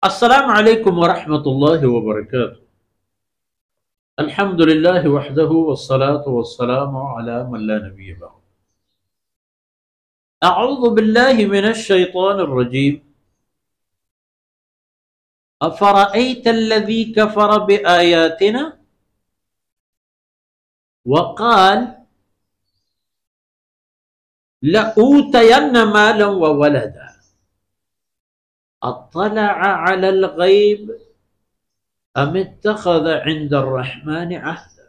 السلام علیکم ورحمۃ اللہ وبرکاتہ۔ الحمد للہ وحدہ والصلاة والسلام علی من لا نبی بعد۔ اعوذ باللہ من الشیطان الرجیم۔ افرأیت الذی کفر بآیاتنا وقال لأوتین مالا وولدا اطلع علی الغیب ام اتخذ عند الرحمن عهدا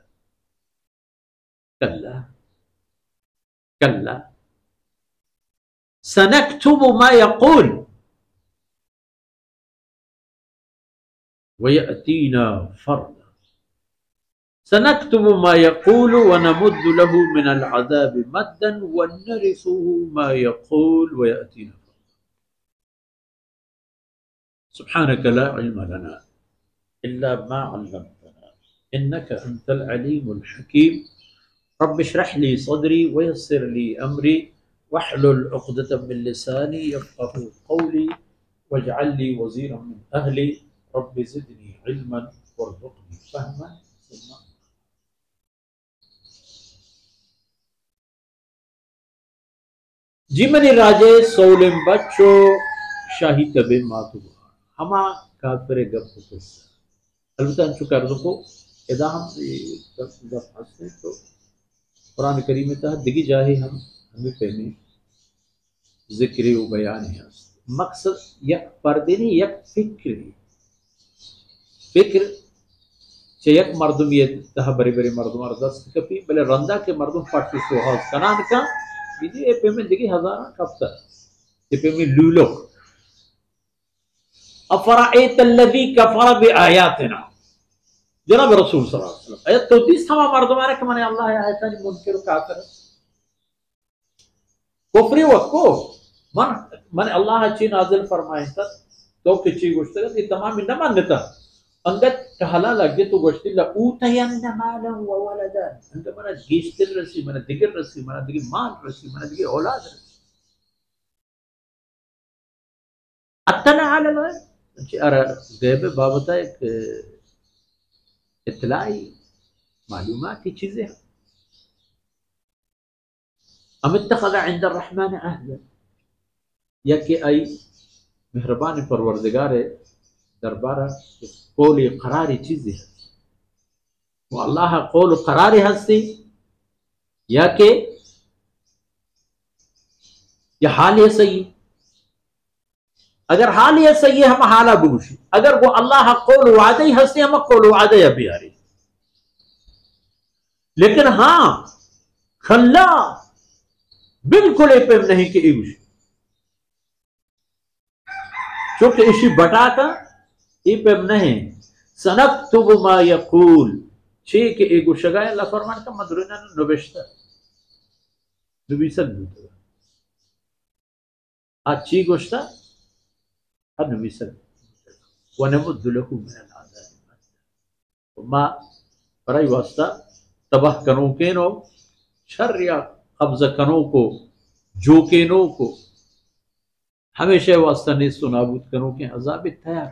کلا کلا سنكتب ما يقول ويأتينا فردا سنكتب ما يقول ونمد له من العذاب مدا ونرثه ما يقول ويأتينا فردا سبحانك لا علم لنا إلا ما علمتنا إنك أنت العليم الحكيم رب اشرح لي صدري ويسر لي أمري واحلل عقدة من لساني يفقهوا قولي واجعل لي وزيرا من أهلي رب زدني علما وارزقني فهما ثم جیمنی راجے سولم بچو شاہی کبے ماتو ہما کافر گپ کس البتہ انچو کردوں کو ادا ہم گپ ہستے تو قرآن کریم میں تحت دگی جاہے ہمیں پہنے ذکر و بیان ہے مقصد یک پردے نہیں یک فکر فکر چھ یک مردم یہ تہا بری بری مردم اردست کپی بلے رندہ کے مردم پاٹی سوحاز کنان کا یہ پہ میں دگی ہزارہ کفتا یہ پہ میں لولو افرائیت الذی کفر بآیاتنا جناب رسول صلی اللہ علیہ وسلم آیت تو تیس ہما مردمانے کہ من اللہ آیتانی منکر و کافر کفری وکو من اللہ چی نازل فرمائیں تا تو کچی گوشتا گا یہ تمامی نمانتا انگت کہلا لگے تو گوشتی لأوتین مالا و ولدا انگا منا گیشتر رسی منا دگر رسی منا دگر مال رسی منا دگر اولاد رسی اطلع علی الغیب ارہ غیب بابتا ایک اطلاعی معلوماتی چیزیں ہیں ام اتخذ عند الرحمن عهدا یا کہ ای مہربان پروردگار دربارہ قول قراری چیزیں ہیں وہ اللہ قول قراری ہستی یا کہ یہ حال یہ صحیح اگر حال یہ صحیح ہے ہم حالہ بگوشی اگر وہ اللہ قول وعدی ہستی ہم قول وعدی ابھی آ رہی لیکن ہاں خلا بالکل ایپم نہیں کہ ایگوشی چونکہ اسی بٹا کا ایپم نہیں سنکتب ما یقول چھے کہ ایگو شگائے اللہ فرمان کا مدرینہ نبشتہ نبیسک بھوتا آج چی گوشتا اب نبیسک ونمد لکو من العذاب ما برائی واسطہ تباہ کنوں کے نو شر یا قبضہ کنوں کو جو کے نو کو ہمیشہ واسطہ نیست و نابود کنوں کے عذاب تیار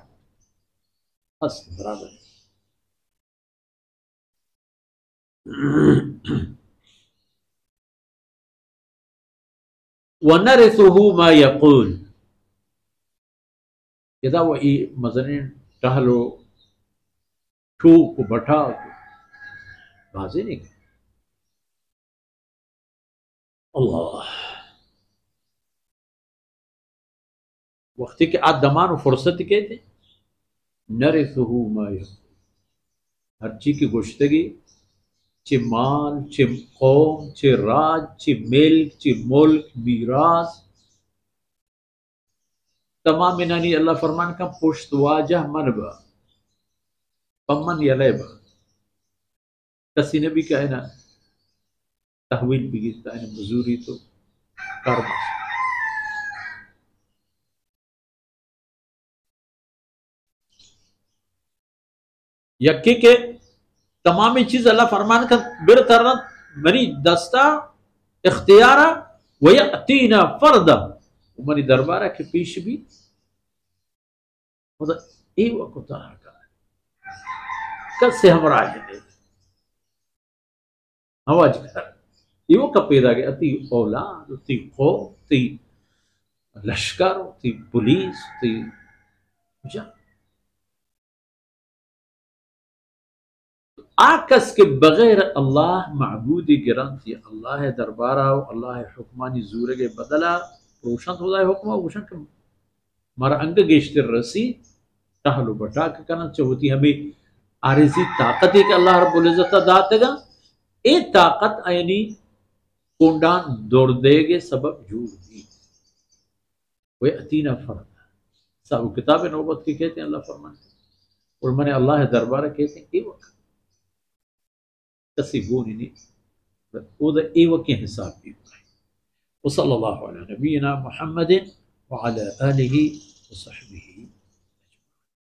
بس برابر وَنَرِثُهُ مَا يَقُولُ اذا وہ مزنین ٹہلو ٹھو کو بٹھا واضح نہیں اللہ وقتی کہ آدمان و فرصت کہتے نرثہ ما یقول ہر چیز کی گوشتگی چی مال چی قوم چی راج چی ملک چی ملک میراث تمام انانی اللہ فرمان کا پشت واجہ من با پمن یلے با کسی نے بھی کہنا تحویل بھی گیتا ہے مزوری تو کرم یکی کہ تمامی چیز اللہ فرمان کا بر کرنا منی دستہ اختیارہ ویأتینا فردا منی دربارہ کے پیش بھی مطلب ایوہ کو طرح کا کس سے ہم راج دے آواز کر ایوہ کا پیدا گیا تی اولاد تی قوم تی لشکر تی پولیس تی جا آکس کے بغیر اللہ معبودی گرانتی اللہ دربارہ و اللہ حکمانی زورگے بدلا روشن ہو جائے حکمہ روشن کم مارا انگ گیشتر رسی تحلو بٹا کے کرنا چاہوتی ہمیں عارضی طاقت ہے کہ اللہ رب العزت داتے گا اے طاقت آئینی کونڈان دوڑ دے گے سبب جھوڑ دی وہ اتینا فرد صاحب کتاب نوبت کی کہتے ہیں اللہ فرماتے ہیں اور میں نے اللہ دربارہ کہتے ہیں اے وقت کسی بونی نہیں وہ دا اے وقت کی حساب بھی ہوتا ہے وصلی اللہ علیہ نبینا محمد وعلى آلہ وصحبہ